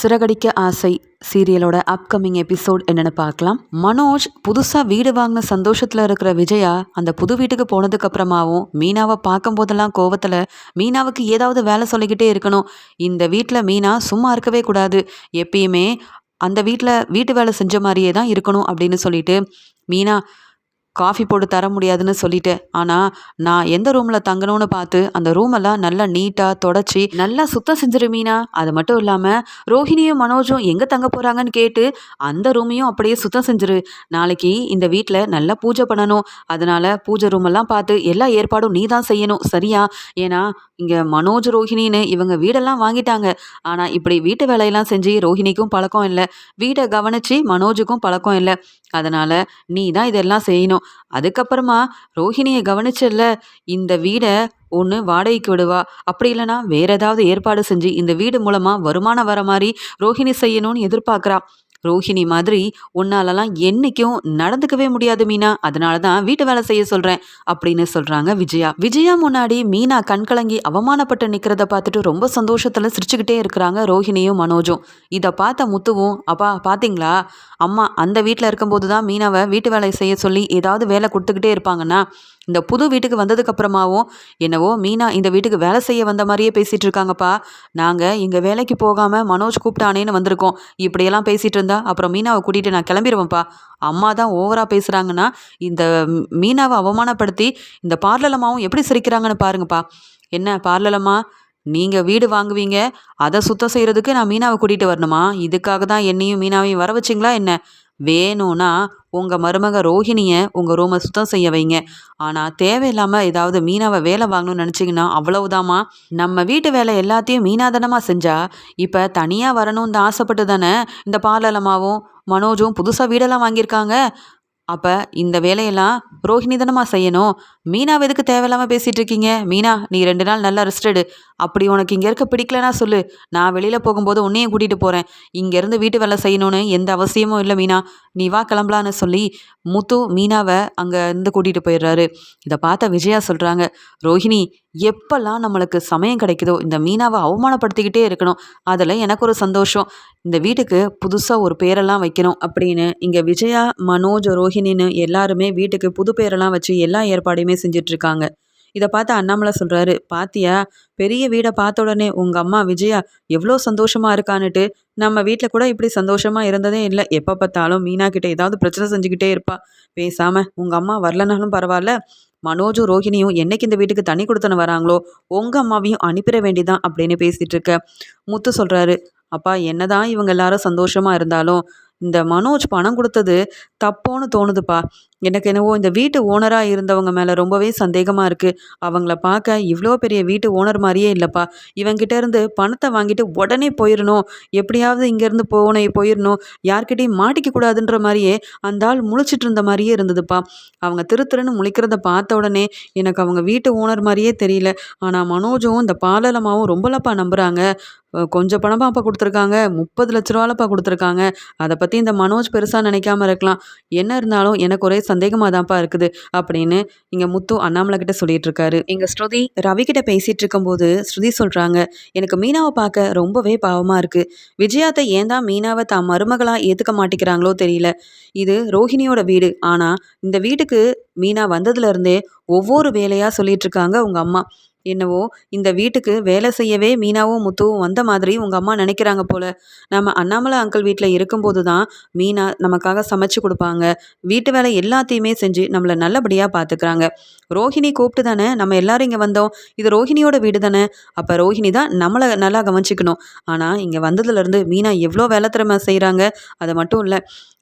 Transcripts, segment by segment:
சிறகடிக்க ஆசை சீரியலோட upcoming episode என்னென்னு பார்க்கலாம். மனோஜ் புதுசாக வீடு வாங்கின சந்தோஷத்தில் இருக்கிற விஜயா அந்த புது வீட்டுக்கு போனதுக்கு அப்புறமாவும் மீனாவை பார்க்கும் போதெல்லாம் கோவத்தில் மீனாவுக்கு ஏதாவது வேலை சொல்லிக்கிட்டே இருக்கணும். இந்த வீட்டில் மீனா சும்மா இருக்கவே கூடாது, எப்பயுமே அந்த வீட்டில் வீட்டு வேலை செஞ்ச மாதிரியே தான் இருக்கணும் அப்படின்னு சொல்லிட்டு மீனா காஃபி போட்டு தர முடியாதுன்னு சொல்லிட்டேன். ஆனால் நான் எந்த ரூமில் தங்கணும்னு பார்த்து அந்த ரூமெல்லாம் நல்லா நீட்டாக தொடச்சி நல்லா சுத்தம் செஞ்சிரு மீனா. அது மட்டும் இல்லாமல் ரோஹிணியும் மனோஜும் எங்கே தங்க போகிறாங்கன்னு கேட்டு அந்த ரூமையும் அப்படியே சுத்தம் செஞ்சிரு. நாளைக்கு இந்த வீட்டில் நல்லா பூஜை பண்ணணும். அதனால் பூஜை ரூமெல்லாம் பார்த்து எல்லா ஏற்பாடும் நீ தான் செய்யணும், சரியா? ஏன்னா இங்கே மனோஜ் ரோஹிணின்னு இவங்க வீடெல்லாம் வாங்கிட்டாங்க. ஆனால் இப்படி வீட்டு வேலையெல்லாம் செஞ்சு ரோஹிணிக்கும் பழக்கம் இல்லை, வீடை கவனித்து மனோஜுக்கும் பழக்கம் இல்லை. அதனால் நீ தான் இதெல்லாம் செய்யணும். அதுக்கப்புறமா ரோஹிணியை கவனிச்சல்ல, இந்த வீடை ஒன்று வாடகைக்கு விடுவா, அப்படி இல்லைன்னா வேற ஏதாவது ஏற்பாடு செஞ்சு இந்த வீடு மூலமாக வருமானம் வர மாதிரி ரோஹிணி செய்யணும்னு எதிர்பார்க்குறா. ரோஹிணி மாதிரி உன்னாலலாம் என்னைக்கும் நடந்துக்கவே முடியாது மீனா, அதனால தான் வீட்டு வேலை செய்ய சொல்கிறேன் அப்படின்னு சொல்கிறாங்க விஜயா. விஜயா முன்னாடி மீனா கண்கலங்கி அவமானப்பட்டு நிற்கிறத பார்த்துட்டு ரொம்ப சந்தோஷத்தில் சிரிச்சுக்கிட்டே இருக்கிறாங்க ரோஹிணியும் மனோஜும். இதை பார்த்த முத்துவும், அப்பா பார்த்தீங்களா, அம்மா அந்த வீட்டில் இருக்கும்போது தான் மீனாவை வீட்டு வேலை செய்ய சொல்லி ஏதாவது வேலை கொடுத்துக்கிட்டே இருப்பாங்கன்னா, இந்த புது வீட்டுக்கு வந்ததுக்கு அப்புறமாவும் என்னவோ மீனா இந்த வீட்டுக்கு வேலை செய்ய வந்த மாதிரியே பேசிகிட்டு இருக்காங்கப்பா. நாங்கள் இங்கே வேலைக்கு போகாமல் மனோஜ் கூப்பிட்டானேன்னு வந்திருக்கோம். இப்படியெல்லாம் பேசிகிட்டு இருந்தா அப்புறம் மீனாவை கூட்டிகிட்டு நான் கிளம்பிடுவேன்ப்பா. அம்மா தான் ஓவராக பேசுகிறாங்கன்னா இந்த மீனாவை அவமானப்படுத்தி இந்த பார்லலம்மாவும் எப்படி சிரிக்கிறாங்கன்னு பாருங்கப்பா. என்ன பார்லலம்மா, நீங்கள் வீடு வாங்குவீங்க, அதை சுத்தம் செய்கிறதுக்கு நான் மீனாவை கூட்டிகிட்டு வரணுமா? இதுக்காக தான் என்னையும் மீனாவையும் வர வச்சிங்களா என்ன? வேணும்னா உங்கள் மருமக ரோஹிணியை உங்கள் ரூமை சுத்தம் செய்ய வைங்க. ஆனால் தேவையில்லாமல் ஏதாவது மீனாவை வேலை வாங்கணும்னு நினச்சிங்கன்னா அவ்வளவுதாம்மா. நம்ம வீட்டு வேலை எல்லாத்தையும் மீனாதனமாக செஞ்சா இப்போ தனியாக வரணும்னு ஆசைப்பட்டு தானே இந்த பாலலமாவும் மனோஜும் புதுசாக வீடெல்லாம் வாங்கியிருக்காங்க. அப்போ இந்த வேலையெல்லாம் ரோஹிணி தானம்மா செய்யணும். மீனாவை எதுக்கு தேவையில்லாமல் பேசிகிட்டு இருக்கீங்க? மீனா, நீ 2 நாள் நல்லா ரெஸ்ட் எடு. அப்படி உனக்கு இங்கே இருக்க பிடிக்கலனா சொல்லு, நான் வெளியில் போகும்போது உன்னையும் கூட்டிகிட்டு போகிறேன். இங்கேருந்து வீட்டு வேலை செய்யணும்னு எந்த அவசியமும் இல்லை மீனா, நீ வா கிளம்பலான்னு சொல்லி முத்து மீனாவை அங்கே இருந்து கூட்டிகிட்டு போயிடுறாரு. இதை பார்த்த விஜயா சொல்கிறாங்க, ரோஹிணி எப்பெல்லாம் நம்மளுக்கு சமயம் கிடைக்குதோ இந்த மீனாவை அவமானப்படுத்திக்கிட்டே இருக்கணும், அதில் எனக்கு ஒரு சந்தோஷம். இந்த வீட்டுக்கு புதுசாக ஒரு பேரெல்லாம் வைக்கணும் அப்படின்னு இங்கே விஜயா, மனோஜ், ரோஹிணின்னு எல்லாருமே வீட்டுக்கு புது பேரெல்லாம் வச்சு எல்லா ஏற்பாடையுமே செஞ்சிட்ருக்காங்க. இதை பார்த்து அண்ணாமலை சொல்கிறாரு, பாத்தியா, பெரிய வீடை பார்த்த உடனே உங்கள் அம்மா விஜயா எவ்வளோ சந்தோஷமாக இருக்கான்னுட்டு. நம்ம வீட்டில் கூட இப்படி சந்தோஷமாக இருந்ததே இல்லை. எப்போ பார்த்தாலும் மீனா கிட்ட ஏதாவது பிரச்சனை செஞ்சுக்கிட்டே இருப்பா. பேசாமல் உங்கள் அம்மா வரலனாலும் பரவாயில்ல, மனோஜும் ரோஹிணியும் என்னைக்கு இந்த வீட்டுக்கு தண்ணி கொடுத்துன்னு வராங்களோ உங்கள் அம்மாவையும் அனுப்பிட வேண்டிதான் அப்படின்னு பேசிகிட்டு இருக்க. முத்து சொல்கிறாரு, அப்பா என்னதான் இவங்க எல்லாரும் சந்தோஷமாக இருந்தாலும் இந்த மனோஜ் பணம் கொடுத்தது தப்போன்னு தோணுதுப்பா. எனக்கு என்னவோ இந்த வீட்டு ஓனராக இருந்தவங்க மேலே ரொம்பவே சந்தேகமாக இருக்குது. அவங்கள பார்க்க இவ்வளோ பெரிய வீட்டு ஓனர் மாதிரியே இல்லைப்பா. இவங்கிட்ட இருந்து பணத்தை வாங்கிட்டு உடனே போயிடணும், எப்படியாவது இங்கேருந்து போயிடணும், யார்கிட்டையும் மாட்டிக்க கூடாதுன்ற மாதிரியே அந்த ஆள் முழிச்சிட்டு இருந்த மாதிரியே இருந்ததுப்பா. அவங்க திருன்னு முழிக்கிறத பார்த்த உடனே எனக்கு அவங்க வீட்டு ஓனர் மாதிரியே தெரியல. ஆனால் மனோஜும் இந்த பாலலமாவும் ரொம்பலப்பா நம்புகிறாங்க. கொஞ்சம் பணமாக அப்பா கொடுத்துருக்காங்க, 30 லட்ச ரூபாலப்பா கொடுத்துருக்காங்க. அதை பற்றி இந்த மனோஜ் பெருசாக நினைக்காம இருக்கலாம். என்ன இருந்தாலும் எனக்கு ஒரே சந்தேகமாக தான்ப்பா இருக்குது அப்படின்னு இங்கே முத்து அண்ணாமலை கிட்ட சொல்லிட்டு இருக்காரு. இங்கே ஸ்ருதி ரவி கிட்ட பேசிகிட்டு இருக்கும்போது ஸ்ருதி சொல்கிறாங்க, எனக்கு மீனாவை பார்க்க ரொம்பவே பாவமாக இருக்குது. விஜயாத்தை ஏன் தான் மீனாவை தான் மருமகளாக ஏற்றுக்க மாட்டேங்கிறாங்களோ தெரியல. இது ரோஹிணியோட வீடு, ஆனால் இந்த வீட்டுக்கு மீனா வந்ததுலேருந்தே ஒவ்வொரு வேலையாக சொல்லிட்டு இருக்காங்க உங்கள் அம்மா. என்னவோ இந்த வீட்டுக்கு வேலை செய்யவே மீனாவும் முத்துவும் வந்த மாதிரி உங்கள் அம்மா நினைக்கிறாங்க போல. நம்ம அண்ணாமலை அங்கிள் வீட்டில் இருக்கும்போது தான் மீனா நமக்காக சமைச்சு கொடுப்பாங்க, வீட்டு வேலை எல்லாத்தையுமே செஞ்சு நம்மளை நல்லபடியாக பார்த்துக்கிறாங்க. ரோஹிணி கூப்பிட்டு தானே நம்ம எல்லாரும் இங்கே வந்தோம். இது ரோஹிணியோட வீடு தானே, அப்போ ரோஹிணி தான் நம்மளை நல்லா கவனிச்சிக்கணும். ஆனால் இங்கே வந்ததுலேருந்து மீனா எவ்வளோ வேலை திறமை செய்கிறாங்க. அது மட்டும் இல்லை,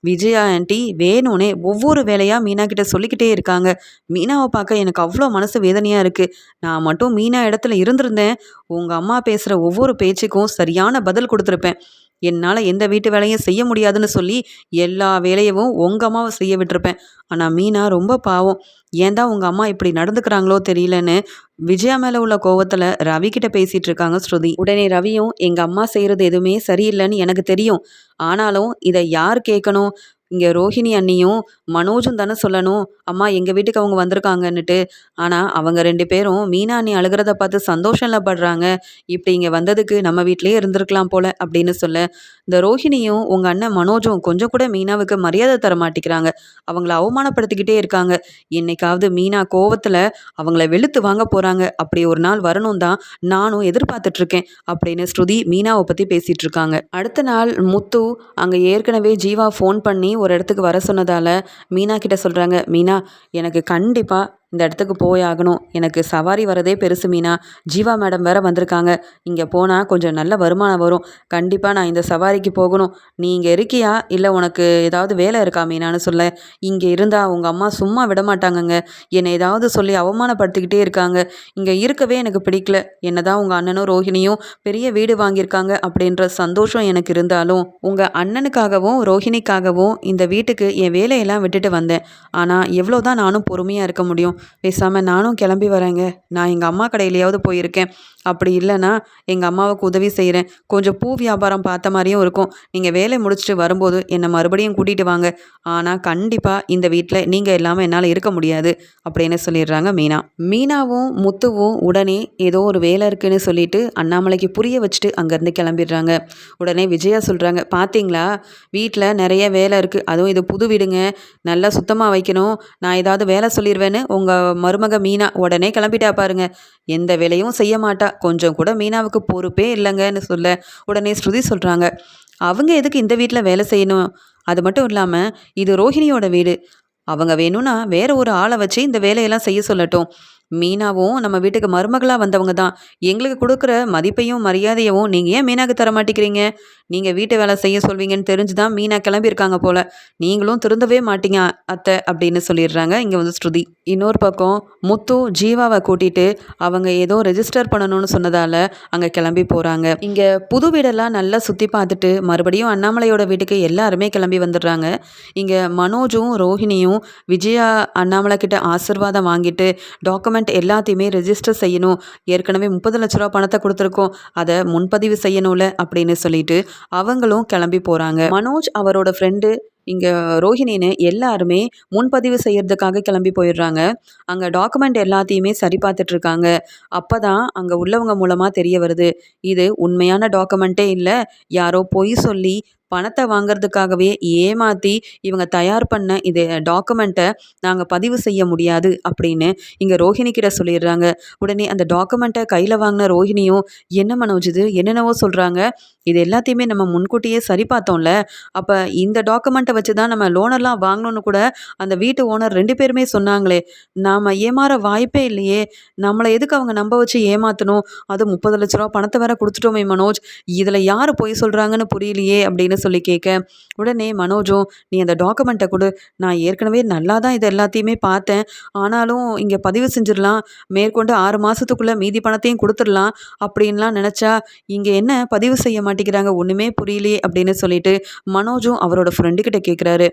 விஜயா ஆண்டி வேணும்னே ஒவ்வொரு வேலையாக மீனா கிட்ட சொல்லிக்கிட்டே இருக்காங்க. மீனாவை பார்க்க எனக்கு அவ்வளோ மனசு வேதனையாக இருக்குது. நான் மட்டும் மீனா இடத்துல இருந்திருந்தேன், உங்கள் அம்மா பேசுகிற ஒவ்வொரு பேச்சுக்கும் சரியான பதில் கொடுத்துருப்பேன். என்னால் எந்த வீட்டு வேலையும் செய்ய முடியாதுன்னு சொல்லி எல்லா வேலையவும் உங்கள் அம்மாவை செய்ய விட்டுருப்பேன். ஆனால் மீனா ரொம்ப பாவம், ஏன் தான் உங்கள் அம்மா இப்படி நடந்துக்கிறாங்களோ தெரியலன்னு விஜயா மேலே உள்ள கோவத்தில் ரவி கிட்ட பேசிகிட்டு இருக்காங்க ஸ்ருதி. உடனே ரவியும், எங்கள் அம்மா செய்கிறது எதுவுமே சரியில்லைன்னு எனக்கு தெரியும், ஆனாலும் இதை யார் கேட்கணும், இங்கே ரோஹிணி அண்ணியும் மனோஜும் தானே சொல்லணும், அம்மா எங்கள் வீட்டுக்கு அவங்க வந்திருக்காங்கன்னுட்டு. ஆனால் அவங்க 2 பேரும் மீனா அண்ணி அழுகிறத பார்த்து சந்தோஷம்ல படுறாங்க. இப்படி இங்கே வந்ததுக்கு நம்ம வீட்டிலேயே இருந்திருக்கலாம் போல அப்படின்னு சொல்ல, இந்த ரோஹிணியும் உங்கள் அண்ணன் மனோஜும் கொஞ்சம் கூட மீனாவுக்கு மரியாதை தர மாட்டேங்கிறாங்க. அவங்கள அவமானப்படுத்திக்கிட்டே இருக்காங்க. என்னைக்காவது மீனா கோவத்தில் அவங்கள வெளுத்து வாங்க போகிறாங்க. அப்படி ஒரு நாள் வரணும் தான் நானும் எதிர்பார்த்துட்டு இருக்கேன் அப்படின்னு ஸ்ருதி மீனாவை பற்றி பேசிகிட்டு இருக்காங்க. அடுத்த நாள் முத்து அங்கே ஏற்கனவே ஜீவா ஃபோன் பண்ணி ஒரு இடத்துக்கு வர சொன்னதால் மீனா கிட்ட சொல்கிறாங்க, மீனா எனக்கு கண்டிப்பாக இந்த இடத்துக்கு போயாகணும். எனக்கு சவாரி வரதே பெருசு மீனா. ஜீவா மேடம் வேற வந்திருக்காங்க. இங்கே போனால் கொஞ்சம் நல்ல வருமானம் வரும். கண்டிப்பாக நான் இந்த சவாரிக்கு போகணும். நீ இங்கே இருக்கியா இல்லை உனக்கு ஏதாவது வேலை இருக்கா மீனான்னு சொல்ல, இங்கே இருந்தால் உங்கள் அம்மா சும்மா விட மாட்டாங்கங்க. என்னை ஏதாவது சொல்லி அவமானப்படுத்திக்கிட்டே இருக்காங்க. இங்கே இருக்கவே எனக்கு பிடிக்கல. என்னதான் உங்கள் அண்ணனும் ரோஹிணியும் பெரிய வீடு வாங்கியிருக்காங்க அப்படின்ற சந்தோஷம் எனக்கு இருந்தாலும் உங்கள் அண்ணனுக்காகவும் ரோஹிணிக்காகவும் இந்த வீட்டுக்கு என் வேலையெல்லாம் விட்டுட்டு வந்தேன். ஆனால் எவ்வளோ தான் நானும் பொறுமையாக இருக்க முடியும். பேசாமல் நானும் கிளம்பி வரேங்க. நான் எங்கள் அம்மா கடையிலையாவது போயிருக்கேன். அப்படி இல்லைன்னா எங்கள் அம்மாவுக்கு உதவி செய்கிறேன். கொஞ்சம் பூ வியாபாரம் பார்த்த மாதிரியும் இருக்கும். நீங்கள் வேலை முடிச்சுட்டு வரும்போது என்னை மறுபடியும் கூட்டிகிட்டு வாங்க. ஆனால் கண்டிப்பாக இந்த வீட்டில் நீங்கள் இல்லாமல் என்னால் இருக்க முடியாது அப்படின்னு சொல்லிடுறாங்க மீனா. மீனாவும் முத்துவும் உடனே ஏதோ ஒரு வேலை இருக்குன்னு சொல்லிட்டு அண்ணாமலைக்கு புரிய வச்சுட்டு அங்கேருந்து கிளம்பிடுறாங்க. உடனே விஜயா சொல்கிறாங்க, பார்த்தீங்களா வீட்டில் நிறைய வேலை இருக்குது. அதுவும் இது புது வீடுங்க. நல்லா சுத்தமாக வைக்கணும். நான் ஏதாவது வேலை சொல்லிடுவேன்னு உங்கள் மருமக மீனா உடனே கிளம்பிட்டா பாருங்க. எந்த வேலையும் செய்ய மாட்டா. கொஞ்சம் கூட மீனாவுக்கு பொறுப்பே இல்லைங்கன்னு சொல்ல, உடனே ஸ்ருதி சொல்கிறாங்க, அவங்க எதுக்கு இந்த வீட்டில் வேலை செய்யணும்? அது மட்டும் இல்லாமல் இது ரோஹிணியோட வீடு. அவங்க வேணும்னா வேற ஒரு ஆளை வச்சு இந்த வேலையெல்லாம் செய்ய சொல்லட்டும். மீனாவும் நம்ம வீட்டுக்கு மருமகளாக வந்தவங்க தான். எங்களுக்கு கொடுக்குற மதிப்பையும் மரியாதையவும் நீங்கள் ஏன் மீனாக்கு தர மாட்டேங்கிறீங்க? நீங்கள் வீட்டு வேலை செய்ய சொல்வீங்கன்னு தெரிஞ்சு தான் மீனா கிளம்பியிருக்காங்க போல. நீங்களும் திருந்தவே மாட்டீங்க அத்தை அப்படின்னு சொல்லிடுறாங்க இங்கே வந்து ஸ்ருதி. இன்னொரு பக்கம் முத்து ஜீவாவை கூட்டிட்டு அவங்க ஏதோ ரெஜிஸ்டர் பண்ணணும்னு சொன்னதால் அங்கே கிளம்பி போகிறாங்க. இங்கே புது வீடெல்லாம் நல்லா சுற்றி பார்த்துட்டு மறுபடியும் அண்ணாமலையோட வீட்டுக்கு எல்லாருமே கிளம்பி வந்துடுறாங்க. இங்கே மனோஜும் ரோஹிணியும் விஜயா அண்ணாமலை கிட்ட ஆசீர்வாதம் வாங்கிட்டு டாக்குமெண்ட் எல்லாத்தையுமே ரெஜிஸ்டர் செய்யணும். ஏற்கனவே 30 லட்ச ரூபா பணத்தை கொடுத்துருக்கோம். அதை முன்பதிவு செய்யணும்ல அப்படின்னு சொல்லிட்டு அவங்களும் கிளம்பி போகிறாங்க. மனோஜ் அவரோட ஃப்ரெண்டு இங்கே ரோஹிணின்னு எல்லாருமே முன்பதிவு செய்யறதுக்காக கிளம்பி போயிடுறாங்க. அங்கே டாக்குமெண்ட் எல்லாத்தையுமே சரி பார்த்துட்டு இருக்காங்க. அப்போ தான் அங்கே உள்ளவங்க மூலமாக தெரிய வருது, இது உண்மையான டாக்குமெண்ட்டே இல்லை, யாரோ பொய் சொல்லி பணத்தை வாங்கிறதுக்காகவே ஏமாற்றி இவங்க தயார் பண்ண இது டாக்குமெண்ட்டை நாங்கள் பதிவு செய்ய முடியாது அப்படின்னு இங்கே ரோஹிணி கிட்ட சொல்லிடுறாங்க. உடனே அந்த டாக்குமெண்ட்டை கையில் வாங்கின ரோஹிணியும், என்ன மனோஜ் இது என்னென்னவோ சொல்கிறாங்க, இது எல்லாத்தையுமே நம்ம முன்கூட்டியே சரி பார்த்தோம்ல, அப்போ இந்த டாக்குமெண்ட்டை வச்சு தான் நம்ம லோனெல்லாம் வாங்கணும்னு கூட அந்த வீட்டு ஓனர் 2 பேருமே சொன்னாங்களே, நாம் ஏமாற வாய்ப்பே இல்லையே, நம்மளை எதுக்கு அவங்க நம்ப வச்சு ஏமாற்றணும், அது 30 லட்ச ரூபா பணத்தை வேற கொடுத்துட்டோமே மனோஜ், இதில் யார் பொய் சொல்கிறாங்கன்னு புரியலையே அப்படின்னு சொல்லி கேட்க, உடனே மனோஜும், நீ அந்த டாக்குமெண்ட்டை கொடு, நான் ஏற்கனவே நல்லா தான் இது எல்லாத்தையுமே பார்த்தேன், ஆனாலும் இங்கே பதிவு செஞ்சிடலாம், மேற்கொண்டு 6 மாதத்துக்குள்ளே மீதி பணத்தையும் கொடுத்துடலாம் அப்படின்லாம் நினச்சா இங்கே என்ன பதிவு செய்ய மாட்டேங்கிறாங்க, ஒன்றுமே புரியலையே அப்படின்னு சொல்லிட்டு மனோஜும் அவரோட ஃப்ரெண்டுக்கிட்ட கேட்குறாரு.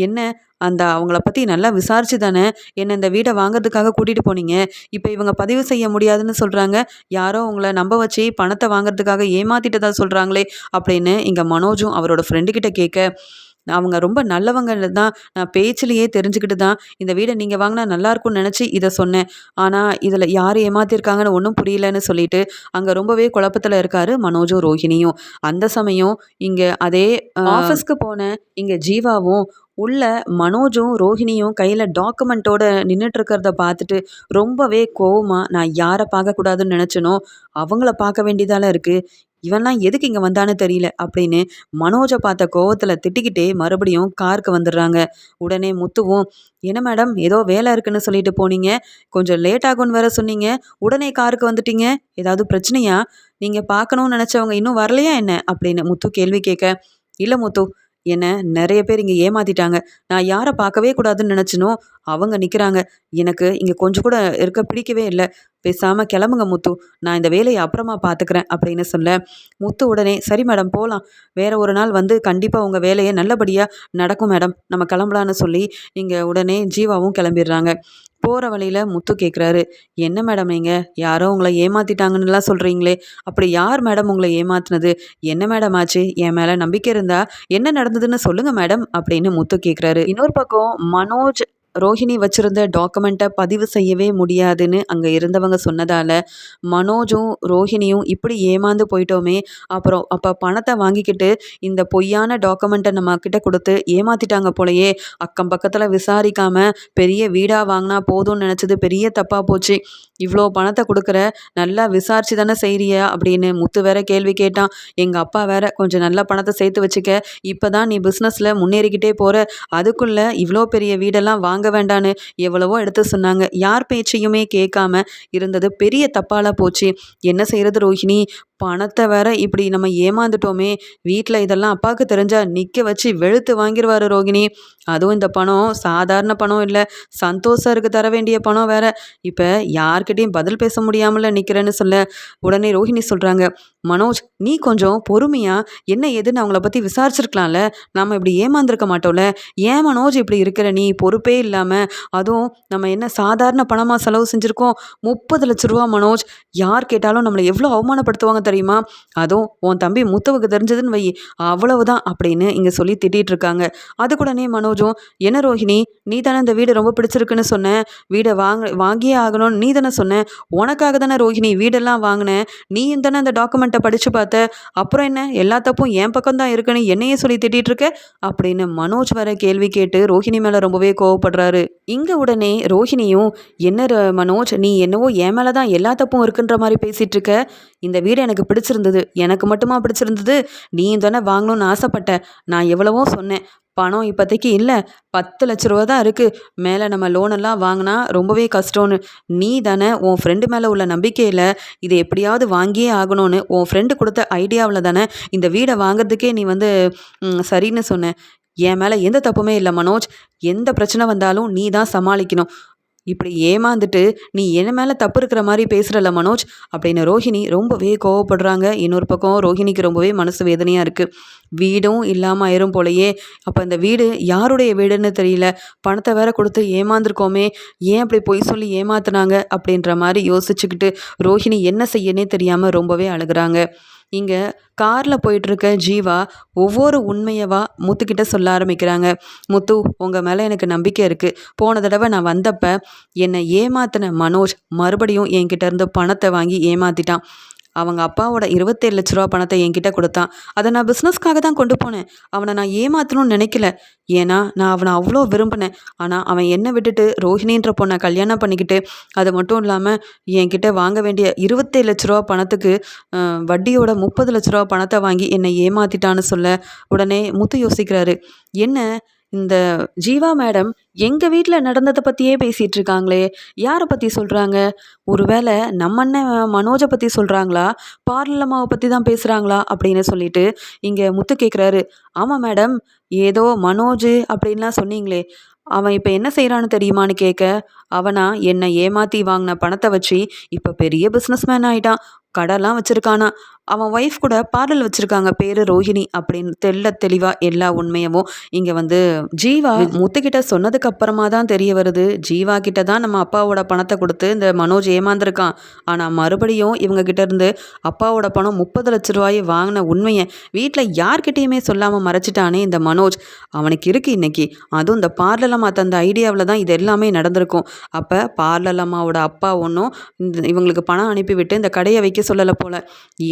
என்ன அந்த அவங்கள பற்றி நல்லா விசாரிச்சு தானே என்னை இந்த வீடை வாங்கிறதுக்காக கூட்டிகிட்டு போனீங்க, இப்போ இவங்க பதிவு செய்ய முடியாதுன்னு சொல்கிறாங்க, யாரோ உங்களை நம்ப வச்சு பணத்தை வாங்கிறதுக்காக ஏமாத்திட்டதா சொல்கிறாங்களே அப்படின்னு இங்கே மனோஜும் அவரோட ஃப்ரெண்டுக்கிட்ட கேட்க, அவங்க ரொம்ப நல்லவங்கன்னு தான் நான் பேச்சிலேயே தெரிஞ்சுக்கிட்டு தான் இந்த வீடை நீங்கள் வாங்கினா நல்லாயிருக்கும்னு நினச்சி இதை சொன்னேன், ஆனால் இதில் யார் ஏமாத்திருக்காங்கன்னு ஒன்றும் புரியலன்னு சொல்லிட்டு அங்கே ரொம்பவே குழப்பத்தில் இருக்காரு மனோஜும் ரோஹிணியும். அந்த சமயம் இங்கே அதே ஆஃபீஸ்க்கு போன இங்கே ஜீவாவும் உள்ள மனோஜும் ரோஹிணியும் கையில் டாக்குமெண்ட்டோட நின்றுட்டு இருக்கிறத பார்த்துட்டு ரொம்பவே கோவமா, நான் யாரை பார்க்கக்கூடாதுன்னு நினச்சனோ அவங்கள பார்க்க வேண்டியதால இருக்குது, இவன்லாம் எதுக்கு இங்கே வந்தான்னு தெரியல அப்படின்னு மனோஜை பார்த்த கோவத்தில் திட்டிக்கிட்டே மறுபடியும் காருக்கு வந்துடுறாங்க. உடனே முத்துவும், என்ன மேடம் ஏதோ வேலை இருக்குன்னு சொல்லிட்டு போனீங்க, கொஞ்சம் லேட் ஆகும்னு வேற சொன்னீங்க, உடனே காருக்கு வந்துட்டீங்க, ஏதாவது பிரச்சனையா, நீங்கள் பார்க்கணும்னு நினச்சவங்க இன்னும் வரலையா என்ன அப்படின்னு முத்து கேள்வி கேட்க, இல்லை முத்து, என்ன நிறைய பேர் இங்கே ஏமாத்திட்டாங்க, நான் யாரை பார்க்கவே கூடாதுன்னு நினச்சினோ அவங்க நிற்கிறாங்க, எனக்கு இங்கே கொஞ்சம் கூட இருக்க பிடிக்கவே இல்லை, பேசாமல் கிளம்புங்க முத்து, நான் இந்த வேலையை அப்புறமா பார்த்துக்கிறேன் அப்படின்னு சொல்ல, முத்து உடனே சரி மேடம் போகலாம், வேற ஒரு நாள் வந்து கண்டிப்பாக உங்கள் வேலையை நல்லபடியாக நடக்கும் மேடம், நம்ம கிளம்பலான்னு சொல்லி இங்கே உடனே ஜீவாவும் கிளம்பிடுறாங்க. போகிற வழியில் முத்து கேட்குறாரு, என்ன மேடம் நீங்கள் யாரோ உங்களை ஏமாற்றிட்டாங்கன்னுலாம் சொல்கிறீங்களே, அப்படி யார் மேடம் உங்களை ஏமாத்துனது, என்ன மேடம் ஆச்சு, என் மேலே நம்பிக்கை இருந்தா என்ன நடந்ததுன்னு சொல்லுங்கள் மேடம் அப்படின்னு முத்து கேட்குறாரு. இன்னொரு பக்கம் மனோஜ் ரோஹிணி வச்சிருந்த டாக்குமெண்ட்டை பதிவு செய்யவே முடியாதுன்னு அங்கே இருந்தவங்க சொன்னதால் மனோஜும் ரோஹிணியும் இப்படி ஏமாந்து போயிட்டோமே, அப்புறம் அப்போ பணத்தை வாங்கிக்கிட்டு இந்த பொய்யான டாக்குமெண்ட்டை நம்ம கிட்ட கொடுத்து ஏமாத்திட்டாங்க போலயே, அக்கம் பக்கத்தில் விசாரிக்காம பெரிய வீடாக வாங்கினா போதும்னு நினச்சது பெரிய தப்பாக போச்சு, இவ்வளோ பணத்தை கொடுக்குற, நல்லா விசாரிச்சு தானே செய்கிறியா அப்படின்னு முத்து வேற கேள்வி கேட்டான். எங்கள் அப்பா வேற கொஞ்சம் நல்ல பணத்தை சேர்த்து வச்சுக்க, இப்போ தான் நீ பிஸ்னஸில் முன்னேறிக்கிட்டே போகிற, அதுக்குள்ளே இவ்வளோ பெரிய வீடெல்லாம் வாங்க வேண்டான்னு எவ்வளவோ எடுத்து சொன்னாங்க, யார் பேச்சையுமே கேட்காம இருந்தது பெரிய தப்பால போச்சு, என்ன செய்கிறது ரோஹிணி, பணத்தை வேற இப்படி நம்ம ஏமாந்துட்டோமே, வீட்டில் இதெல்லாம் அப்பாவுக்கு தெரிஞ்சா நிற்க வச்சு வெளுத்து வாங்கிடுவார் ரோகிணி, அதுவும் இந்த பணம் சாதாரண பணம் இல்லை, சந்தோஷருக்கு தர வேண்டிய பணம் வேற, இப்போ யார்கிட்டையும் பதில் பேச முடியாமல நிற்கிறேன்னு சொல்ல, உடனே ரோஹிணி சொல்கிறாங்க, மனோஜ் நீ கொஞ்சம் பொறுமையாக என்ன ஏதுன்னு அவங்கள பற்றி விசாரிச்சிருக்கலாம்ல, நாம் இப்படி ஏமாந்துருக்க மாட்டோம்ல, ஏன் மனோஜ் இப்படி இருக்கிற நீ பொறுப்பே இல்லாமல், அதுவும் நம்ம என்ன சாதாரண பணமாக செலவு செஞ்சுருக்கோம், 30 லட்ச ரூபா மனோஜ், யார் கேட்டாலும் நம்மளை எவ்வளோ அவமானப்படுத்துவாங்க தெரியுமா, அதுவும் உன் தம்பி முத்துவுக்கு தெரிஞ்சதுன்னு வை, அவ்வளவுதான் அப்படின்னு இங்கே சொல்லி திட்டிகிட்டு இருக்காங்க. அதுக்குடனே மனோஜும், என்ன ரோஹிணி நீ தானே இந்த வீடு ரொம்ப பிடிச்சிருக்குன்னு சொன்ன, வீடை வாங்கியே ஆகணும்னு நீ தானே சொன்ன, உனக்காக தானே ரோஹிணி வீடெல்லாம் வாங்கினேன், நீயும் தானே அந்த டாக்குமெண்ட்டை படித்து பார்த்த, அப்புறம் என்ன எல்லா தப்பும் என் பக்கம் தான் இருக்குன்னு என்னையே சொல்லி திட்டிகிட்டு இருக்க அப்படின்னு மனோஜ் வர கேள்வி கேட்டு ரோஹிணி மேலே ரொம்பவே கோவப்படுறாரு. இங்கே உடனே ரோஹிணியும், என்ன மனோஜ் நீ என்னவோ என் மேலே தான் எல்லா தப்பும் இருக்குன்ற மாதிரி பேசிகிட்டு இருக்க, இந்த வீடு எனக்கு பிடிச்சிருந்தது, எனக்கு மட்டுமா பிடிச்சிருந்தது, நீ தானே வாங்கணும்னு ஆசைப்பட்ட, நான் எவ்வளவோ சொன்னேன், பணம் இப்போதைக்கு இல்லை, 10 லட்ச ரூபா தான் இருக்குது, மேலே நம்ம லோனெல்லாம் வாங்கினா ரொம்பவே கஷ்டம்னு, நீ தானே உன் ஃப்ரெண்டு மேலே உள்ள நம்பிக்கையில் இதை எப்படியாவது வாங்கியே ஆகணும்னு உன் ஃப்ரெண்டு கொடுத்த ஐடியாவில் தானே இந்த வீடை வாங்குறதுக்கே நீ வந்து சரின்னு சொன்ன, என் மேலே எந்த தப்புமே இல்லை மனோஜ், எந்த பிரச்சனை வந்தாலும் நீ தான் சமாளிக்கணும், இப்படி ஏமாந்துட்டு நீ என்ன மேலே தப்பு இருக்கிற மாதிரி பேசுகிறல்ல மனோஜ் அப்படின்னு ரோஹிணி ரொம்பவே கோவப்படுறாங்க. இன்னொரு பக்கம் ரோஹிணிக்கு ரொம்பவே மனசு வேதனையாக இருக்குது, வீடும் இல்லாமல் ஆயிரும் போலையே, அப்போ இந்த வீடு யாருடைய வீடுன்னு தெரியல, பணத்தை வேற கொடுத்து ஏமாந்துருக்கோமே, ஏன் அப்படி பொய் சொல்லி ஏமாத்துனாங்க அப்படின்ற மாதிரி யோசிச்சுக்கிட்டு ரோஹிணி என்ன செய்யனே தெரியாமல் ரொம்பவே அழுகிறாங்க. இங்கே காரில் போயிட்டுருக்க ஜீவா ஒவ்வொரு உண்மையவா முத்துக்கிட்ட சொல்ல ஆரம்பிக்கிறாங்க. முத்து உங்கள் மேலே எனக்கு நம்பிக்கை இருக்குது, போன தடவை நான் வந்தப்போ என்னை ஏமாத்தின மனோஜ் மறுபடியும் என்கிட்ட இருந்து பணத்தை வாங்கி ஏமாற்றிட்டான், அவங்க அப்பாவோட 27 லட்ச ரூபா பணத்தை என்கிட்ட கொடுத்தான், அதை நான் பிஸ்னஸ்க்காக தான் கொண்டு போனேன், அவனை நான் ஏமாற்றணும்னு நினைக்கல, ஏன்னா நான் அவனை அவ்வளோ விரும்பினேன், ஆனால் அவன் என்னை விட்டுட்டு ரோஹிணின்ற பொண்ணை கல்யாணம் பண்ணிக்கிட்டு அது மட்டும் இல்லாமல் என்கிட்ட வாங்க வேண்டிய 27 லட்ச ரூபா பணத்துக்கு வட்டியோட 30 லட்ச ரூபா பணத்தை வாங்கி என்னை ஏமாற்றிட்டான்னு சொல்ல, உடனே முத்து யோசிக்கிறாரு, என்ன இந்த ஜீவா மேடம் எங்கள் வீட்டில் நடந்ததை பற்றியே பேசிகிட்டு இருக்காங்களே, யாரை பற்றி சொல்கிறாங்க, ஒருவேளை நம்ம அண்ணன் மனோஜை பற்றி சொல்கிறாங்களா, பார்லம்மாவை பற்றி தான் பேசுகிறாங்களா அப்படின்னு சொல்லிட்டு இங்கே முத்து கேட்குறாரு. ஆமாம் மேடம், ஏதோ மனோஜ் அப்படின்லாம் சொன்னீங்களே, அவன் இப்போ என்ன செய்கிறான்னு தெரியுமான்னு கேட்க, அவனா என்னை ஏமாற்றி வாங்கின பணத்தை வச்சு இப்போ பெரிய பிஸ்னஸ்மேன் ஆகிட்டான், கடைலாம் வச்சுருக்கானா, அவன் ஒய்ஃப் கூட பார்லர் வச்சுருக்காங்க, பேர் ரோஹிணி அப்படின்னு தெளிவாக எல்லா உண்மையவும் இங்கே வந்து ஜீவா முத்துக்கிட்ட சொன்னதுக்கு அப்புறமா தான் தெரிய வருது, ஜீவா கிட்ட தான் நம்ம அப்பாவோட பணத்தை கொடுத்து இந்த மனோஜ் ஏமாந்துருக்கான், ஆனால் மறுபடியும் இவங்க கிட்ட இருந்து அப்பாவோட பணம் 30 லட்ச ரூபாயை வாங்கின உண்மையை வீட்டில் யார்கிட்டையுமே சொல்லாமல் மறைச்சிட்டானே இந்த மனோஜ், அவனுக்கு இருக்குது இன்னைக்கு, அதுவும் இந்த பார்லலம்மா தந்த ஐடியாவில் தான் இது எல்லாமே நடந்திருக்கும், அப்போ பார்லலம்மாவோட அப்பா ஒன்றும் இவங்களுக்கு பணம் அனுப்பிவிட்டு இந்த கடையை வைக்க சொல்லலை போல்,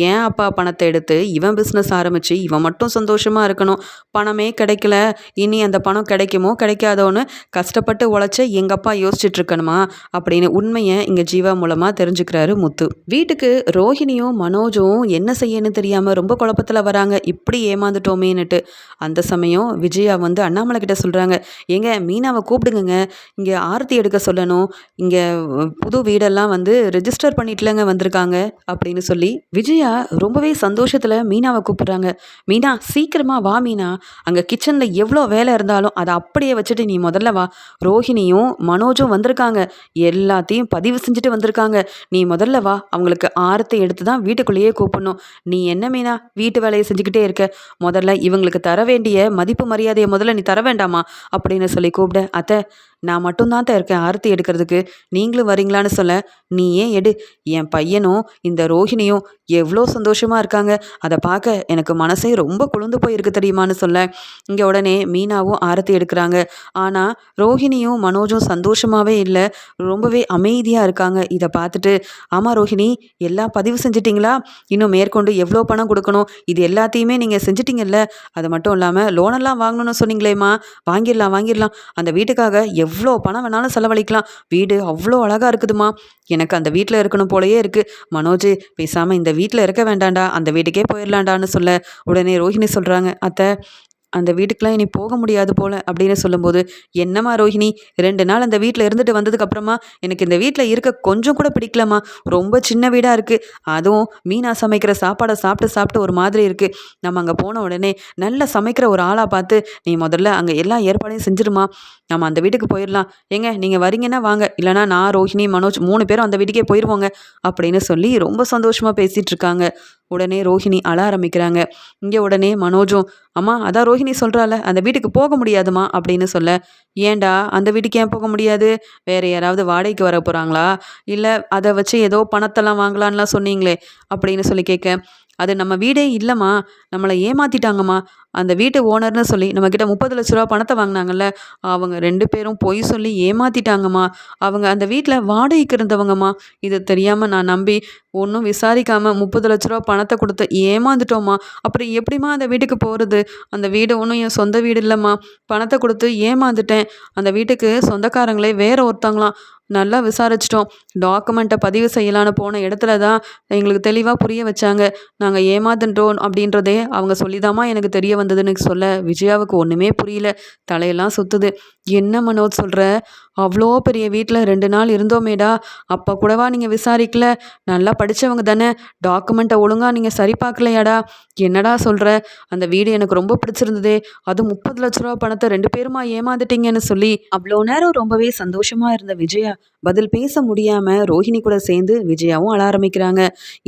ஏன் அப்பா பணத்தை எடுத்து இவன் பிஸ்னஸ் ஆரம்பித்து இவன் மட்டும் சந்தோஷமாக இருக்கணும், பணமே கிடைக்கல, இனி அந்த பணம் கிடைக்குமோ கிடைக்காதோன்னு கஷ்டப்பட்டு உழைச்ச எங்கள் அப்பா யோசிச்சுட்டு இருக்கணுமா அப்படின்னு உண்மையை இங்கே ஜீவா மூலமாக தெரிஞ்சுக்கிறாரு முத்து. வீட்டுக்கு ரோஹிணியும் மனோஜும் என்ன செய்யணும்னு தெரியாமல் ரொம்ப குழப்பத்தில் வராங்க, இப்படி ஏமாந்துட்டோமேன்னுட்டு. அந்த சமயம் விஜயா வந்து அண்ணாமலை கிட்ட சொல்கிறாங்க, ஏங்க மீனாவை கூப்பிடுங்க, இங்கே ஆரத்தி எடுக்க சொல்லணும், இங்கே புது வீடெல்லாம் வந்து ரெஜிஸ்டர் பண்ணிட்டுலங்க வந்திருக்காங்க அப்படின்னு சொல்லி விஜயா ரொம்பவே சந்தோஷத்தில் மீனாவை கூப்பிடுறாங்க. மீனா சீக்கிரமா வா மீனா, அங்கே கிச்சனில் எவ்வளோ வேலை இருந்தாலும் அதை அப்படியே வச்சுட்டு நீ முதல்ல வா. ரோஹிணியும் மனோஜும் வந்திருக்காங்க, எல்லாத்தையும் பதிவு செஞ்சுட்டு வந்திருக்காங்க. நீ முதல்ல வா, அவங்களுக்கு ஆரத்தை எடுத்து தான் வீட்டுக்குள்ளேயே கூப்பிடணும். நீ என்ன மீனா வீட்டு வேலையை செஞ்சுக்கிட்டே இருக்க, முதல்ல இவங்களுக்கு தர வேண்டிய மதிப்பு மரியாதையை முதல்ல நீ தர வேண்டாமா அப்படின்னு சொல்லி கூப்பிட. அத்தை நான் மட்டும்தான் தான் இருக்கேன் ஆரத்தி எடுக்கிறதுக்கு, நீங்களும் வரீங்களான்னு சொல்ல, நீ ஏன் எடு, என் பையனும் இந்த ரோஹிணியும் எவ்வளோ சந்தோஷமாக இருக்காங்க, அதை பார்க்க எனக்கு மனசே ரொம்ப குளிர்ந்து போயிருக்கு தெரியுமான்னு சொல்ல, இங்கே உடனே மீனாவும் ஆரத்தி எடுக்கிறாங்க. ஆனால் ரோஹிணியும் மனோஜும் சந்தோஷமாகவே இல்லை, ரொம்பவே அமைதியாக இருக்காங்க. இதை பார்த்துட்டு, ஆமாம் ரோஹிணி எல்லாம் பதிவு செஞ்சிட்டிங்களா, இன்னும் மேற்கொண்டு எவ்வளோ பணம் கொடுக்கணும், இது எல்லாத்தையுமே நீங்கள் செஞ்சிட்டிங்கல்ல, அது மட்டும் இல்லாமல் லோனெல்லாம் வாங்கணும்னு சொன்னீங்களேம்மா, வாங்கிடலாம், அந்த வீட்டுக்காக எவ்வளோ பணம் வேணாலும் செலவழிக்கலாம், வீடு அவ்வளோ அழகாக இருக்குதுமா, எனக்கு அந்த வீட்டில் இருக்கணும் போலயே இருக்குது. மனோஜ் பேசாமல் இந்த வீட்டில் இருக்க வேண்டாண்டா, அந்த வீட்டுக்கே போயிடலாண்டான்னு சொல்ல, உடனே ரோஹிணி சொல்கிறாங்க, அத்தை அந்த வீட்டுக்கெலாம் இனி போக முடியாது போல் அப்படின்னு சொல்லும்போது, என்னம்மா ரோஹிணி 2 நாள் அந்த வீட்டில் இருந்துட்டு வந்ததுக்கப்புறமா எனக்கு இந்த வீட்டில் இருக்க கொஞ்சம் கூட பிடிக்கலம்மா, ரொம்ப சின்ன வீடாக இருக்குது, அதுவும் மீனா சமைக்கிற சாப்பாடை சாப்பிட்டு சாப்பிட்டு ஒரு மாதிரி இருக்குது. நம்ம அங்கே போன உடனே நல்லா சமைக்கிற ஒரு ஆளாக பார்த்து நீ முதல்ல அங்கே எல்லா ஏற்பாடையும் செஞ்சிருமா, நம்ம அந்த வீட்டுக்கு போயிடலாம். ஏங்க நீங்கள் வரீங்கன்னா வாங்க, இல்லைனா நான் ரோஹிணி மனோஜ் 3 பேரும் அந்த வீட்டுக்கே போயிடுவோங்க அப்படின்னு சொல்லி ரொம்ப சந்தோஷமாக பேசிகிட்டு இருக்காங்க. உடனே ரோஹிணி அழ ஆரம்பிக்கிறாங்க. இங்கே உடனே மனோஜும், அம்மா அதான் ரோஹிணி சொல்கிறாள் அந்த வீட்டுக்கு போக முடியாதுமா அப்படின்னு சொல்ல, ஏண்டா அந்த வீட்டுக்கு ஏன் போக முடியாது, வேறு யாராவது வாடகைக்கு வர போகிறாங்களா, இல்லை அதை வச்சு ஏதோ பணத்தெல்லாம் வாங்கலான்லாம் சொன்னீங்களே அப்படின்னு சொல்லி கேட்க, அது நம்ம வீடே இல்லைம்மா, நம்மளை ஏமாற்றிட்டாங்கம்மா, அந்த வீட்டு ஓனர்னு சொல்லி நம்மக்கிட்ட 30 லட்ச ரூபா பணத்தை வாங்கினாங்கல்ல, அவங்க 2 பேரும் பொய் சொல்லி ஏமாற்றிட்டாங்கம்மா, அவங்க அந்த வீட்டில் வாடகைக்கு இருந்தவங்கம்மா, இது தெரியாமல் நான் நம்பி ஒன்றும் விசாரிக்காமல் 30 லட்ச ரூபா பணத்தை கொடுத்து ஏமாந்துட்டோம்மா, அப்புறம் எப்படிம்மா அந்த வீட்டுக்கு போகிறது, அந்த வீடு ஒன்றும் என் சொந்த வீடு இல்லைம்மா, பணத்தை கொடுத்து ஏமாந்துட்டேன், அந்த வீட்டுக்கு சொந்தக்காரங்களே வேற ஒருத்தவங்களாம், நல்லா விசாரிச்சிட்டோம், டாக்குமெண்ட்டை பதிவு செய்யலான்னு போன இடத்துல தான் எங்களுக்கு தெளிவாக புரிய வச்சாங்க, நாங்கள் ஏமாந்துட்டோம் அப்படின்றதே அவங்க சொல்லிதாம்மா எனக்கு தெரிய வந்ததுன்னு சொல்ல, விஜயாவுக்கு ஒன்றுமே புரியல, தலையெல்லாம் சுற்றுது. என்ன மனோஜ் சொல்கிற, அவ்வளோ பெரிய வீட்டில் 2 நாள் இருந்தோமேடா, அப்போ கூடவா நீங்கள் விசாரிக்கல, நல்லா படித்தவங்க தானே, டாக்குமெண்ட்டை ஒழுங்காக நீங்கள் சரி பார்க்கலையாடா, என்னடா சொல்கிற, அந்த வீடு எனக்கு ரொம்ப பிடிச்சிருந்ததே, அதுவும் 30 லட்ச ரூபா பணத்தை 2 பேருமா ஏமாந்துட்டீங்கன்னு சொல்லி அவ்வளோ நேரம் ரொம்பவே சந்தோஷமாக இருந்த விஜயா பதில் பேச முடியாமல் ரோஹிணி கூட சேர்ந்து விஜயாவும் அழ ஆரம்பிக்கிறாங்க.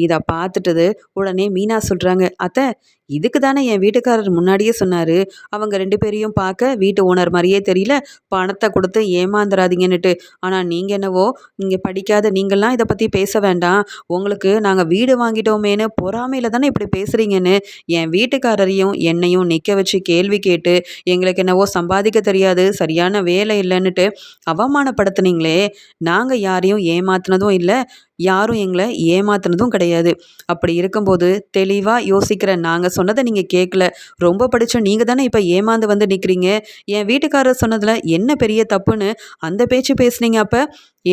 இதை பார்த்துட்டது உடனே மீனா சொல்கிறாங்க, அத்தை இதுக்கு தானே என் வீட்டுக்காரர் முன்னாடியே சொன்னார், அவங்க 2 பேரையும் பார்க்க வீட்டு ஓனர் மாதிரியே தெரியல, பணத்தை கொடுத்து ஏமாந்துடாதீங்கன்னுட்டு, ஆனால் நீங்கள் என்னவோ நீங்கள் படிக்காத நீங்கள்லாம் இதை பற்றி பேச வேண்டாம், உங்களுக்கு நாங்கள் வீடு வாங்கிட்டோமேனு பொறாமையில் தானே இப்படி பேசுகிறீங்கன்னு என் வீட்டுக்காரரையும் என்னையும் நிற்க வச்சு கேள்வி கேட்டு, எங்களுக்கு என்னவோ சம்பாதிக்க தெரியாது, சரியான வேலை இல்லைன்னுட்டு அவமானப்படுத்துனீங்களே, நாங்கள் யாரையும் ஏமாத்துனதும் இல்லை, யாரும் எங்களை ஏமாத்துனதும் கிடையாது. அப்படி இருக்கும்போது தெளிவாக யோசிக்கிற நாங்கள் சொன்னதை நீங்கள் கேட்கல, ரொம்ப படித்த நீங்கள் தானே இப்போ ஏமாந்து வந்து நிற்கிறீங்க, என் வீட்டுக்காரர் சொன்னதில் என்ன பெரிய தப்புன்னு அந்த பேச்சு பேசுனீங்க. அப்போ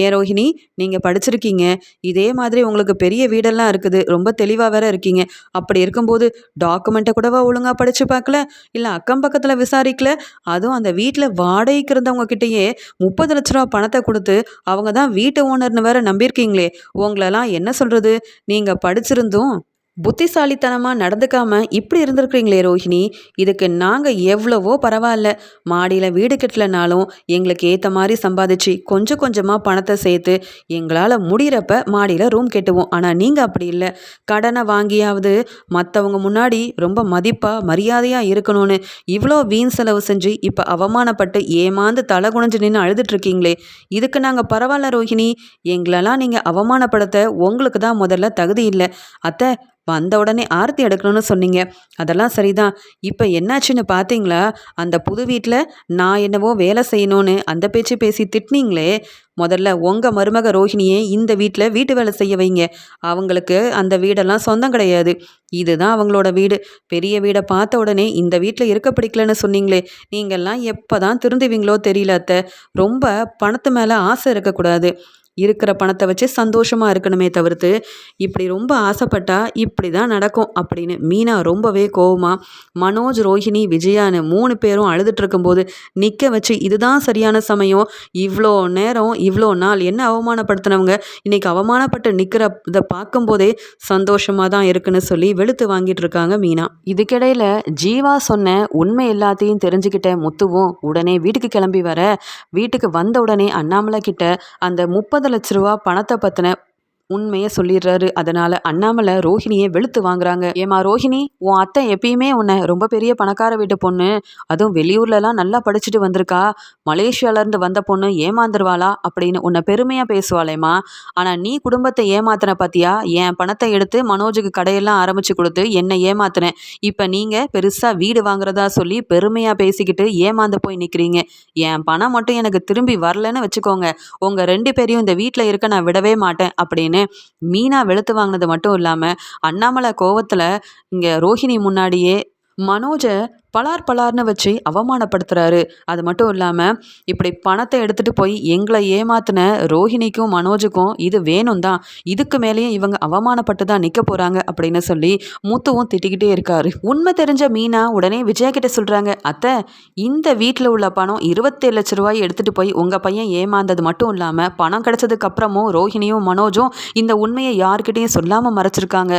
ஏன் ரோஹிணி நீங்கள் படிச்சிருக்கீங்க, இதே மாதிரி உங்களுக்கு பெரிய வீடெல்லாம் இருக்குது, ரொம்ப தெளிவாக வேற இருக்கீங்க, அப்படி இருக்கும்போது டாக்குமெண்ட்டை கூடவா ஒழுங்காக படித்து பார்க்கல, இல்லை அக்கம் பக்கத்தில் விசாரிக்கல, அதுவும் அந்த வீட்டில் வாடகைக்கு இருந்தவங்க கிட்டேயே 30 லட்ச ரூபா பணத்தை கொடுத்து அவங்க தான் வீட்டு ஓனர்னு வேற நம்பியிருக்கீங்களே, உங்களெல்லாம் என்ன சொல்கிறது, நீங்கள் படிச்சிருந்தும் புத்திசாலித்தனமாக நடந்துக்காம இப்படி இருந்திருக்கிறீங்களே ரோஹிணி, இதுக்கு நாங்கள் எவ்வளவோ பரவாயில்ல, மாடியில் வீடு கட்டலைனாலும் எங்களுக்கு ஏற்ற மாதிரி சம்பாதிச்சு கொஞ்சம் கொஞ்சமாக பணத்தை சேர்த்து எங்களால் முடிகிறப்ப மாடியில் ரூம் கட்டுவோம், ஆனால் நீங்கள் அப்படி இல்லை, கடனை வாங்கியாவது மற்றவங்க முன்னாடி ரொம்ப மதிப்பாக மரியாதையாக இருக்கணும்னு இவ்வளோ வீண் செலவு செஞ்சு இப்போ அவமானப்பட்டு ஏமாந்து தலை குனிஞ்சு நின்று அழுதுட்ருக்கீங்களே, இதுக்கு நாங்கள் பரவாயில்ல ரோஹிணி, எங்களெல்லாம் நீங்கள் அவமானப்படுத்த உங்களுக்கு தான் முதல்ல தகுதி இல்லை. அத்தை வந்த உடனே ஆரத்தி எடுக்கணும்னு சொன்னீங்க, அதெல்லாம் சரிதான், இப்போ என்னாச்சுன்னு பார்த்தீங்களா, அந்த புது வீட்டில் நான் என்னவோ வேலை செய்யணும்னு அந்த பேச்சு பேசி திட்டினீங்களே, முதல்ல உங்கள் மருமக ரோஹிணியே இந்த வீட்டில் வீட்டு வேலை செய்ய வைங்க, அவங்களுக்கு அந்த வீடெல்லாம் சொந்தம் கிடையாது, இதுதான் அவங்களோட வீடு, பெரிய வீடை பார்த்த உடனே இந்த வீட்டில் இருக்க பிடிக்கலன்னு சொன்னீங்களே, நீங்கள்லாம் எப்போ தான் திருந்துவீங்களோ தெரியல அத்தை, ரொம்ப பணத்து மேலே ஆசை இருக்கக்கூடாது, இருக்கிற பணத்தை வச்சு சந்தோஷமாக இருக்கணுமே தவிர்த்து இப்படி ரொம்ப ஆசைப்பட்டா இப்படி தான் நடக்கும் அப்படின்னு மீனா ரொம்பவே கோவமா மனோஜ், ரோஹிணி, விஜயான்னு 3 பேரும் அழுதுட்டு இருக்கும்போது நிற்க வச்சு இதுதான் சரியான சமயம், இவ்வளோ நேரம் இவ்வளோ நாள் என்ன அவமானப்படுத்தினவங்க இன்னைக்கு அவமானப்பட்டு நிற்கிற இதை பார்க்கும்போதே சந்தோஷமாக தான் இருக்குன்னு சொல்லி வெளுத்து வாங்கிட்டு இருக்காங்க மீனா. இதுக்கிடையில் ஜீவா சொன்ன உண்மை எல்லாத்தையும் தெரிஞ்சுக்கிட்ட முத்துவும் உடனே வீட்டுக்கு கிளம்பி வர, வீட்டுக்கு வந்த உடனே அண்ணாமலை கிட்ட அந்த 30 லட்ச ரூபா பணத்தை பற்றின உண்மையை சொல்லிடுறாரு. அதனால அண்ணாமலை ரோஹிணியை வெளுத்து வாங்குறாங்க. ஏமா ரோஹிணி, உன் அத்தை எப்பயுமே உன்னை ரொம்ப பெரிய பணக்கார வீட்டு பொண்ணு, அதுவும் வெளியூர்லலாம் நல்லா படிச்சுட்டு வந்திருக்கா, மலேசியாவிலேருந்து வந்த பொண்ணு ஏமாந்துருவாளா அப்படின்னு உன்னை பெருமையாக பேசுவாளேம்மா. ஆனால் நீ குடும்பத்தை ஏமாத்தின பத்தியா? என் பணத்தை எடுத்து மனோஜுக்கு கடையெல்லாம் ஆரம்பிச்சு கொடுத்து என்னை ஏமாத்தினேன். இப்போ நீங்கள் பெருசாக வீடு வாங்குறதா சொல்லி பெருமையாக பேசிக்கிட்டு ஏமாந்து போய் நிற்கிறீங்க. என் பணம் மட்டும் எனக்கு திரும்பி வரலன்னு வச்சுக்கோங்க, உங்கள் 2 பேரையும் இந்த வீட்டில் இருக்க நான் விடவே மாட்டேன் அப்படின்னு மீனா வெளுத்து வாங்கினது மட்டும் இல்லாமல் அண்ணாமலை கோவத்தில் இங்கே ரோஹிணி முன்னாடியே மனோஜை பலார் பலார்னு வச்சு அவமானப்படுத்துறாரு. அது மட்டும் இல்லாமல் இப்படி பணத்தை எடுத்துகிட்டு போய் எங்களை ஏமாத்தின ரோஹிணிக்கும் மனோஜுக்கும் இது வேணும் தான், இதுக்கு மேலேயும் இவங்க அவமானப்பட்டு தான் நிற்க போகிறாங்க அப்படின்னு சொல்லி முத்துவும் திட்டிக்கிட்டே இருக்காரு. உண்மை தெரிஞ்ச மீனா உடனே விஜயா கிட்ட சொல்கிறாங்க, அத்தை இந்த வீட்டில் உள்ள பணம் 27 லட்ச ரூபாய் எடுத்துகிட்டு போய் உங்கள் பையன் ஏமாந்தது மட்டும் இல்லாமல் பணம் கிடைச்சதுக்கு அப்புறமும் ரோஹிணியும் மனோஜும் இந்த உண்மையை யார்கிட்டையும் சொல்லாமல் மறைச்சிருக்காங்க.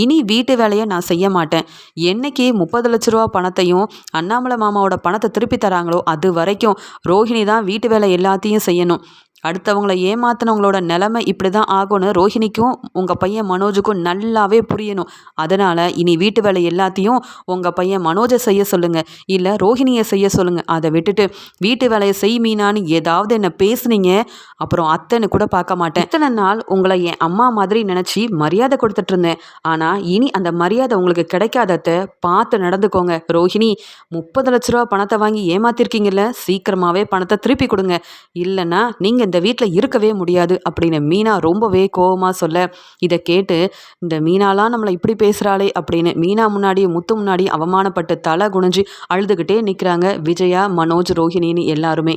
இனி வீட்டு வேலையை நான் செய்ய மாட்டேன். என்னைக்கு 30 லட்ச ரூபா பணத்தையும் அண்ணாமலை மாமாவோட பணத்தை திருப்பி தராங்களோ அது வரைக்கும் ரோஹிணி தான் வீட்டு வேலை எல்லாத்தையும் செய்யணும். அடுத்தவங்களை ஏமாத்தினவங்களோட நிலைமை இப்படி தான் ஆகும்னு ரோஹிணிக்கும் உங்கள் பையன் மனோஜுக்கும் நல்லாவே புரியணும். அதனால் இனி வீட்டு வேலை எல்லாத்தையும் உங்கள் பையன் மனோஜை செய்ய சொல்லுங்கள், இல்லை ரோஹிணியை செய்ய சொல்லுங்கள். அதை விட்டுட்டு வீட்டு வேலையை செய் மீனான்னு ஏதாவது என்ன பேசுனீங்க அப்புறம் அத்தைன்னு கூட பார்க்க மாட்டேன். இத்தனை நாள் உங்களை என் அம்மா மாதிரி நினச்சி மரியாதை கொடுத்துட்டு இருந்தேன். ஆனால் இனி அந்த மரியாதை உங்களுக்கு கிடைக்காததை பார்த்து நடந்துக்கோங்க. ரோஹிணி, 30 லட்ச ரூபா பணத்தை வாங்கி ஏமாத்திருக்கீங்கல்ல, சீக்கிரமாகவே பணத்தை திருப்பி கொடுங்க, இல்லைன்னா நீங்கள் இந்த வீட்டில் இருக்கவே முடியாது அப்படின்னு மீனா ரொம்பவே கோவமாக சொல்ல, இதை கேட்டு இந்த மீனாலாம் நம்மளை இப்படி பேசுகிறாளே அப்படின்னு மீனா முன்னாடி முத்து முன்னாடி அவமானப்பட்டு தலை குனிஞ்சு அழுதுகிட்டே நிற்கிறாங்க விஜயா, மனோஜ், ரோஹிணின்னு எல்லாருமே.